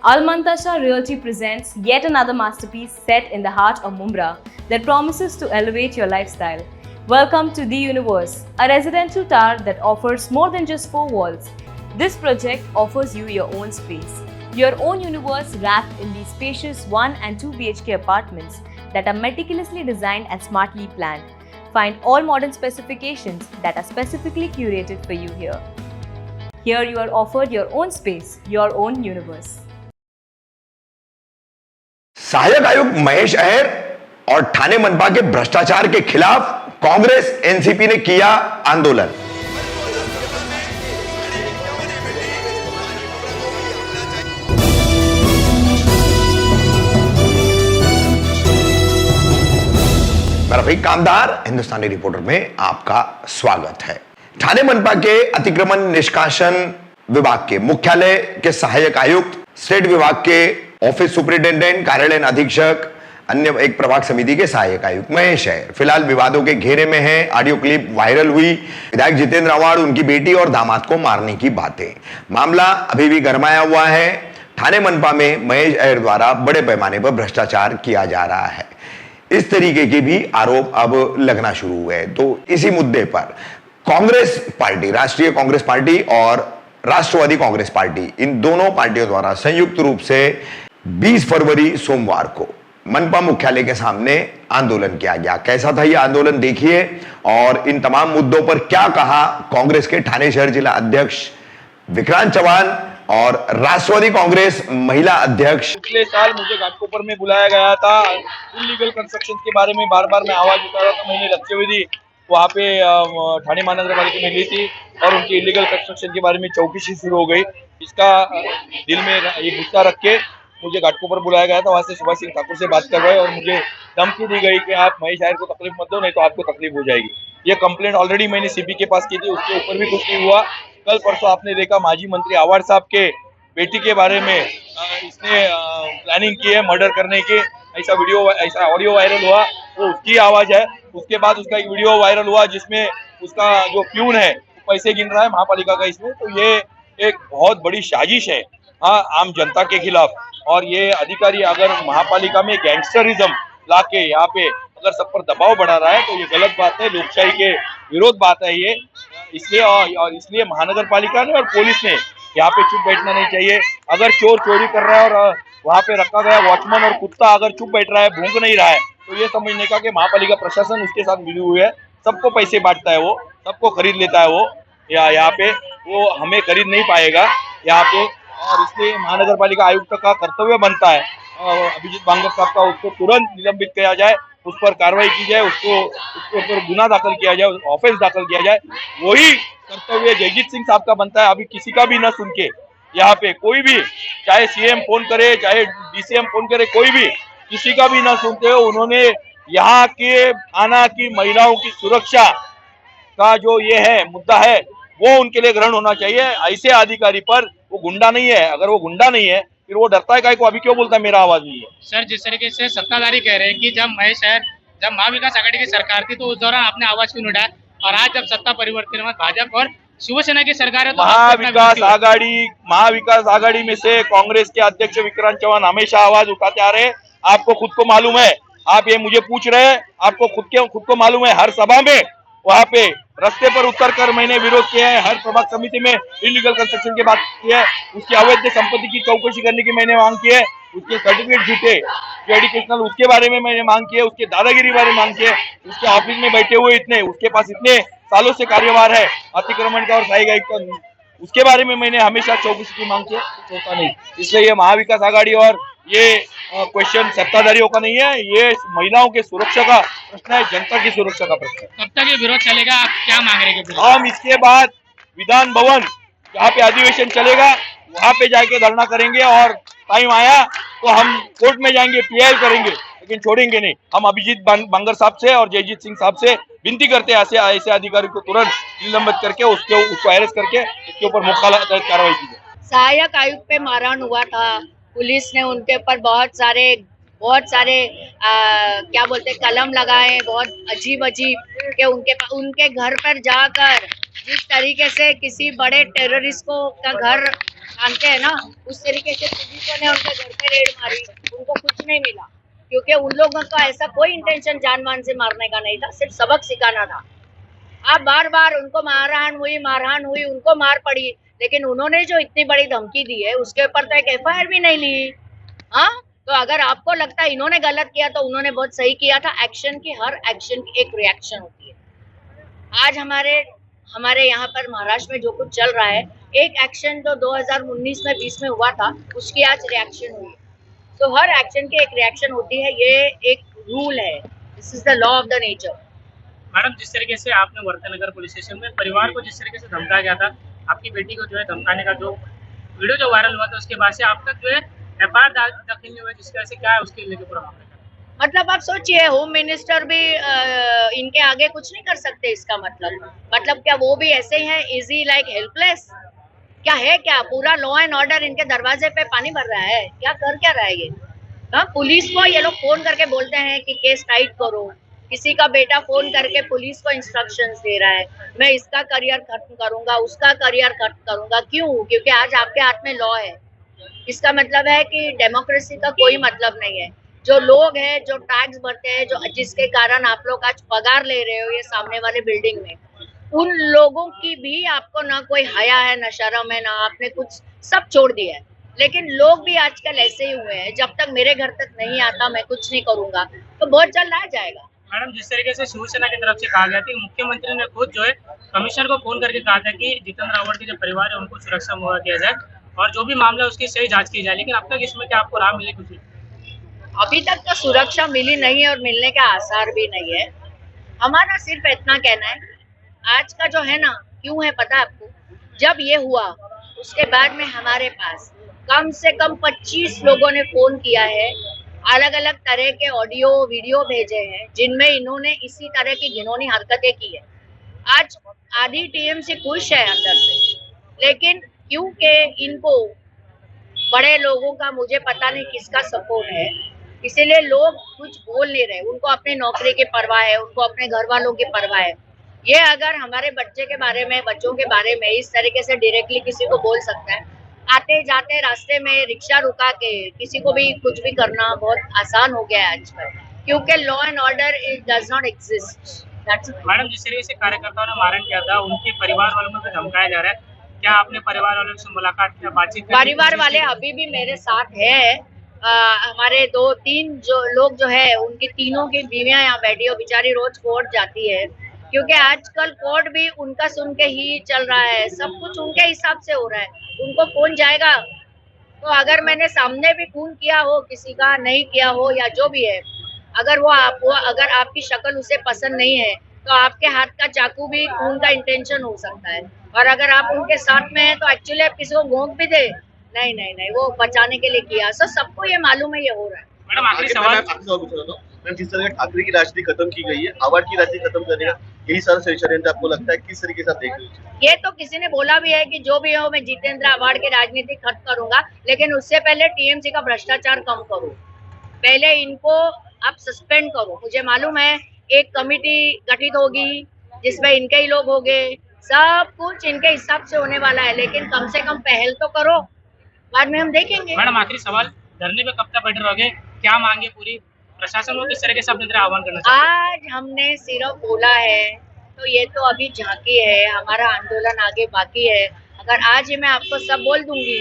Almantasha Realty presents yet another masterpiece set in the heart of Mumbai that promises to elevate your lifestyle. Welcome to The Universe, a residential tower that offers more than just four walls. This project offers you your own space, your own universe wrapped in these spacious 1 and 2 BHK apartments that are meticulously designed and smartly planned. Find all modern specifications that are specifically curated for you here. Here you are offered your own space, your own universe. सहायक आयुक्त महेश अय्यर और ठाणे मनपा के भ्रष्टाचार के खिलाफ Congress NCP ने किया आंदोलन। मैं रफीक कामदार हिंदुस्तानी रिपोर्टर में आपका स्वागत है। ठाणे मनपा के अतिक्रमण निष्कासन विभाग के मुख्यालय के सहायक आयुक्त, स्टेट विभाग के ऑफिस सुपरिटेंडेंट, कार्यालय अधीक्षक, अन्य एक प्रभाग समिति के सहायक आयुक्त महेश अय्यर फिलहाल विवादों के घेरे में हैं। ऑडियो क्लिप वायरल हुई, विधायक जितेंद्र आव्हाड, उनकी बेटी और दामाद को मारने की बातें। मामला अभी भी गरमाया हुआ है। ठाणे मनपा में महेश अय्यर द्वारा बड़े पैमाने पर भ्रष्टाचार किया जा रहा है, इस तरीके के भी आरोप अब लगना शुरू हुए। तो इसी मुद्दे पर कांग्रेस पार्टी, राष्ट्रीय कांग्रेस पार्टी और राष्ट्रवादी कांग्रेस पार्टी, इन दोनों पार्टियों द्वारा संयुक्त रूप से 20 फरवरी सोमवार को मनपा मुख्यालय के सामने आंदोलन किया गया। कैसा था यह आंदोलन, देखिए। और इन तमाम मुद्दों पर क्या कहा कांग्रेस के ठाणे शहर जिला अध्यक्ष विक्रांत चौहान और राष्ट्रवादी कांग्रेस महिला अध्यक्ष। पिछले साल मुझे घाटकोपर में बुलाया गया था, इलीगल कंस्ट्रक्शन के बारे में बार बार मैं आवाज उठा रहा था। मैंने रखी हुई थी वहाँ पे ठाणे महानगर पालिका में ली थी और उनकी इलीगल कंस्ट्रक्शन के बारे में चौकसी शुरू हो गई। इसका दिल में ये गुस्सा रख के मुझे घाटकोपर बुलाया गया था। वहाँ से सुभाष सिंह ठाकुर से बात कर रहे और मुझे धमकी दी गई कि आप महेश अय्यर को तकलीफ मत दो, नहीं तो आपको तकलीफ हो जाएगी। ये कंप्लेंट ऑलरेडी मैंने सीपी के पास की थी, उसके ऊपर भी कुछ नहीं हुआ। कल परसों आपने देखा माजी मंत्री आव्हाड साहब के बेटी के बारे में इसने प्लानिंग की है मर्डर करने की, ऐसा ऑडियो वायरल हुआ, वो उसकी आवाज है। उसके बाद उसका एक वीडियो वायरल हुआ जिसमें उसका जो प्यून है पैसे गिन रहा है महापालिका का इसमें। तो ये एक बहुत बड़ी साजिश है आम जनता के खिलाफ। और ये अधिकारी अगर महापालिका में गैंगस्टरिज्म लाके यहाँ पे अगर सब पर दबाव बढ़ा रहा है तो ये गलत बात है, लोकशाही के विरोध बात है ये। इसलिए और इसलिए महानगर पालिका ने और पुलिस ने यहाँ पे चुप बैठना नहीं चाहिए। अगर चोर चोरी कर रहा है और वहाँ पे रखा गया वॉचमैन और कुत्ता अगर चुप बैठ रहा है, भूंग नहीं रहा है, तो ये समझने का कि महापालिका प्रशासन उसके साथ मिली हुई है, सबको पैसे बांटता है, वो सबको खरीद लेता है। वो यहाँ पे वो हमें खरीद नहीं पाएगा यहाँ पे। और इसलिए महानगर पालिका आयुक्त का कर्तव्य बनता है अभिजीत बांगर साहब का, उसको तुरंत निलंबित किया जाए, उस पर कार्रवाई की जाए, उसके ऊपर गुना दाखिल किया जाए, ऑफेंस दाखिल किया जाए। वही कर्तव्य जयजीत सिंह साहब का बनता है। अभी किसी का भी न सुन के यहाँ पे कोई भी, चाहे सीएम फोन करे, चाहे डीसीएम फोन करे, कोई भी किसी का भी न सुनते हो। उन्होंने यहाँ के थाना की महिलाओं की सुरक्षा का जो ये है मुद्दा है वो उनके लिए ग्रहण होना चाहिए। ऐसे अधिकारी पर, वो गुंडा नहीं है, अगर वो गुंडा नहीं है फिर वो डरता है को अभी क्यों बोलता है मेरा आवाज नहीं है। सर, जिस तरीके से सत्ताधारी कह रहे हैं कि जब महेश अय्यर, जब महाविकास आघाड़ी की सरकार थी तो उस दौरान आपने आवाज क्यों नहीं उठाया, और आज जब सत्ता परिवर्तन में भाजपा और शिवसेना की सरकार है तो महाविकास आघाड़ी में से कांग्रेस के अध्यक्ष विक्रांत चौहान हमेशा आवाज उठाते आ रहे हैं। आपको खुद को मालूम है, आप ये मुझे पूछ रहे हैं, आपको खुद को मालूम है। हर सभा में वहाँ पे रास्ते पर उतर कर मैंने विरोध किया है। हर प्रभाग समिति में इलीगल कंस्ट्रक्शन की बात की है, उसकी अवैध संपत्ति की चौकसी करने की मैंने मांग की है, उसके सर्टिफिकेट झूठे जो एजुकेशनल उसके बारे में मैंने मांग की है, उसके दादागिरी बारे में मांग की है, उसके ऑफिस में बैठे हुए उसके पास इतने सालों से कार्यभार है अतिक्रमण का और सहायक का, उसके बारे में मैंने हमेशा चौकसी की मांग की है, कुछ होता नहीं। इसलिए ये महाविकास आघाड़ी और ये क्वेश्चन सत्ताधारियों का नहीं है, ये महिलाओं के सुरक्षा का प्रश्न है, जनता की सुरक्षा का प्रश्न है। कब तक ये विरोध चलेगा, आप क्या मांग रहे हैं? हम इसके बाद विधान भवन जहाँ पे अधिवेशन चलेगा वहाँ पे जाके धरना करेंगे और टाइम आया तो हम कोर्ट में जाएंगे, पीआई करेंगे, लेकिन छोड़ेंगे नहीं। हम अभिजीत बांगर साहब से और जयजीत सिंह साहब से विनती करते हैं ऐसे अधिकारी को तुरंत निलंबित करके उसको अरेस्ट करके उसके ऊपर मुख्यालय कार्रवाई की जाए। सहायक आयुक्त पे मारहाण हुआ था, पुलिस ने उनके ऊपर बहुत सारे क्या बोलते कलम लगाए, बहुत अजीब के उनके घर पर जाकर जिस तरीके से किसी बड़े टेररिस्ट को का घर जानते हैं ना, उस तरीके से पुलिसों ने उनके घर पे रेड मारी, उनको कुछ नहीं मिला, क्योंकि उन लोगों का ऐसा कोई इंटेंशन जान मान से मारने का नहीं था, सिर्फ सबक सिखाना था। अब बार बार उनको मारहान हुई, उनको मार पड़ी, लेकिन उन्होंने जो इतनी बड़ी धमकी दी है उसके ऊपर तो एक एफआईआर भी नहीं ली। हाँ, तो अगर आपको लगता है इन्होंने गलत किया तो उन्होंने बहुत सही किया था। हर एक्शन की एक रिएक्शन होती है। आज हमारे हमारे यहाँ पर महाराष्ट्र में जो कुछ चल रहा है, एक एक्शन जो 2019 में 20 में हुआ था, उसकी आज रिएक्शन हुई है। तो हर एक्शन की एक रिएक्शन होती है, ये एक रूल है। This is the law of the nature. Madam, जिस तरीके से आपने वर्धनगर पुलिस स्टेशन में परिवार को जिस तरीके से धमकाया गया था, आपकी बेटी को जो है धमकाने का जो वीडियो जो वायरल हुआ था, उसके बाद से आप तक जो है एफआईआर दाखिल नहीं हुआ, जिसकी वजह से क्या है उसके लेके पूरा मामला? मतलब आप सोचिए, होम मिनिस्टर भी इनके आगे कुछ नहीं कर सकते। इसका मतलब क्या वो भी ऐसे ही हैं, इजी लाइक हेल्पलेस? क्या है, क्या पूरा लॉ एंड ऑर्डर इनके दरवाजे पे पानी भर रहा है? क्या रहा है ये? हाँ, पुलिस को ये लोग फोन करके बोलते हैं कि केस टाइट करो। किसी का बेटा फोन करके पुलिस को इंस्ट्रक्शंस दे रहा है, मैं इसका करियर खत्म करूंगा, उसका करियर खत्म करूंगा। क्यों? क्योंकि आज आपके हाथ में लॉ है। इसका मतलब है कि डेमोक्रेसी का कोई मतलब नहीं है। जो लोग हैं, जो टैक्स भरते हैं, जो जिसके कारण आप लोग आज पगार ले रहे हो ये सामने वाले बिल्डिंग में, उन लोगों की भी आपको ना कोई हया है, ना शर्म है, ना आपने कुछ, सब छोड़ दिया है। लेकिन लोग भी आजकल ऐसे ही हुए हैं, जब तक मेरे घर तक नहीं आता मैं कुछ नहीं करूंगा। तो बहुत जल्द आ जाएगा। मैडम, जिस तरीके से शिवसेना की तरफ से कहा गया कि मुख्यमंत्री ने खुद जो है कमिश्नर को फोन करके कहा था कि जितेंद्र आव्हाड के जो परिवार है उनको सुरक्षा मुहैया किया जाए और जो भी मामला है उसकी सही जांच की जाए, लेकिन अब तक इसमें क्या आपको राह मिली कुछ? अभी तक तो सुरक्षा मिली नहीं है और मिलने का आसार भी नहीं है। हमारा सिर्फ इतना कहना है, आज का जो है ना, क्यों है पता है आपको? जब ये हुआ उसके बाद में हमारे पास कम से कम 25 लोगों ने फोन किया है, अलग अलग तरह के ऑडियो वीडियो भेजे हैं, जिनमें इन्होंने इसी तरह की घिनौनी हरकतें की है। आज आधी टीएमसी खुश है अंदर से, लेकिन क्योंकि इनको बड़े लोगों का, मुझे पता नहीं किसका सपोर्ट है, इसीलिए लोग कुछ बोल नहीं रहे। उनको अपनी नौकरी की परवाह है, उनको अपने घर वालों की परवाह है। ये अगर हमारे बच्चों के बारे में इस तरीके से डायरेक्टली किसी को बोल सकता है, आते जाते रास्ते में रिक्शा रुका के किसी को भी कुछ भी करना बहुत आसान हो गया है आजकल, क्योंकि law and order it does not exist. Madam, जिस तरीके से कार्यकर्ताओं ने मारण किया था, उनके परिवार वालों को भी धमकाया जा रहा है, क्या आपने परिवार वालों से मुलाकात किया, बातचीत की? परिवार वाले अभी भी मेरे साथ है। हमारे 2-3 जो लोग जो है, उनकी तीनों की बीवियां यहाँ बैठी हो, बेचारी रोज कोर्ट जाती है, क्योंकि आजकल कोर्ट भी उनका सुन के ही चल रहा है, सब कुछ उनके हिसाब से हो रहा है। उनको कौन जाएगा? तो अगर मैंने सामने भी खून किया हो, किसी का नहीं किया हो, या जो भी है, अगर आपकी शक्ल उसे पसंद नहीं है तो आपके हाथ का चाकू भी खून का इंटेंशन हो सकता है। और अगर आप उनके साथ में हैं तो एक्चुअली आप किसी को घोंक भी दे, नहीं, वो बचाने के लिए किया। सो सबको ये मालूम है ये हो रहा है। मैडम, आखिरी सवाल। मैम, जिस तरह ठाकरे की राजनीति खत्म की गई है, आव्हाड की राजनीति खत्म करने का यही सारा षड्यंत्र आपको लगता है, किस तरीके से आप देख रहे हो? ये तो किसी ने बोला भी है कि जो भी हो मैं जितेंद्र आव्हाड की राजनीति खत्म करूंगा, लेकिन उससे पहले टीएमसी का भ्रष्टाचार कम करो, पहले इनको आप सस्पेंड करो। मुझे मालूम है एक कमिटी गठित होगी जिसमें इनके ही लोग होंगे, सब कुछ इनके हिसाब से होने वाला है, लेकिन कम से कम पहल तो करो, बाद में हम देखेंगे। मैडम, आखिरी सवाल, धरने पे कब तक बैठे रहोगे, क्या मांगे पूरी प्रशासन को किस तरीके से अपने तरह आह्वान करना चाहिए? आज हमने सिर्फ बोला है, तो ये तो अभी झांकी है, हमारा आंदोलन आगे बाकी है। अगर आज ही मैं आपको सब बोल दूंगी